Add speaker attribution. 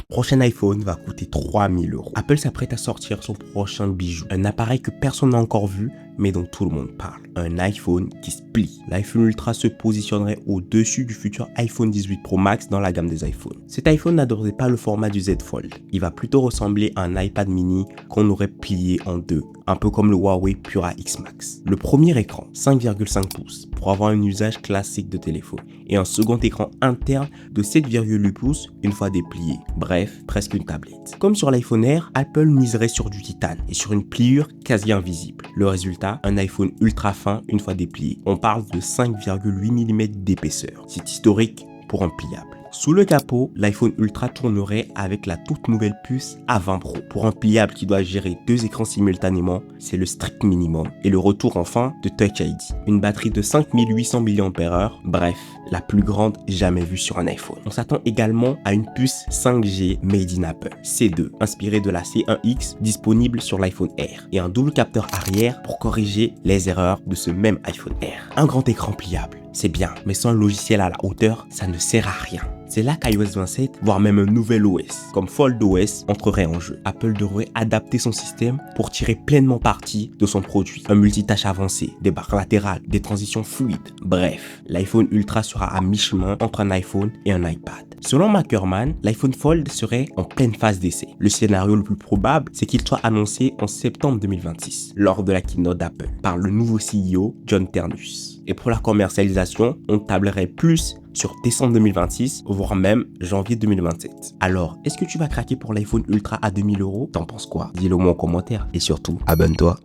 Speaker 1: Prochain iPhone va coûter 3000 €. Apple s'apprête à sortir son prochain bijou. Un appareil que personne n'a encore vu, mais dont tout le monde parle. Un iPhone qui se plie. L'iPhone Ultra se positionnerait au-dessus du futur iPhone 18 Pro Max dans la gamme des iPhones. Cet iPhone n'adorait pas le format du Z Fold. Il va plutôt ressembler à un iPad mini qu'on aurait plié en deux, un peu comme le Huawei Pura X Max. Le premier écran, 5,5 pouces, pour avoir un usage classique de téléphone, et un second écran interne de 7,8 pouces une fois déplié. Bref, presque une tablette. Comme sur l'iPhone Air, Apple miserait sur du titane et sur une pliure quasi invisible. Le résultat, un iPhone ultra fin une fois déplié. On parle de 5,8 mm d'épaisseur. C'est historique pour un pliable. Sous le capot, l'iPhone Ultra tournerait avec la toute nouvelle puce A20 Pro. Pour un pliable qui doit gérer 2 écrans simultanément, c'est le strict minimum. Et le retour enfin de Touch ID. Une batterie de 5800 mAh, bref, la plus grande jamais vue sur un iPhone. On s'attend également à une puce 5G made in Apple, C2, inspirée de la C1X disponible sur l'iPhone Air, et un double capteur arrière pour corriger les erreurs de ce même iPhone Air. Un grand écran pliable, c'est bien, mais sans le logiciel à la hauteur, ça ne sert à rien. C'est là qu'iOS 27, voire même un nouvel OS, comme foldOS, entrerait en jeu. Apple devrait adapter son système pour tirer pleinement parti de son produit. Un multitâche avancé, des barres latérales, des transitions fluides. Bref, l'iPhone Ultra sera à mi-chemin entre un iPhone et un iPad. Selon Mackerman, l'iPhone Fold serait en pleine phase d'essai. Le scénario le plus probable, c'est qu'il soit annoncé en septembre 2026, lors de la keynote d'Apple, par le nouveau CEO, John Ternus. Et pour la commercialisation, on tablerait plus sur décembre 2026, voire même janvier 2027. Alors, est-ce que tu vas craquer pour l'iPhone Ultra à 2000 €? T'en penses quoi? Dis-le moi en commentaire. Et surtout, abonne-toi.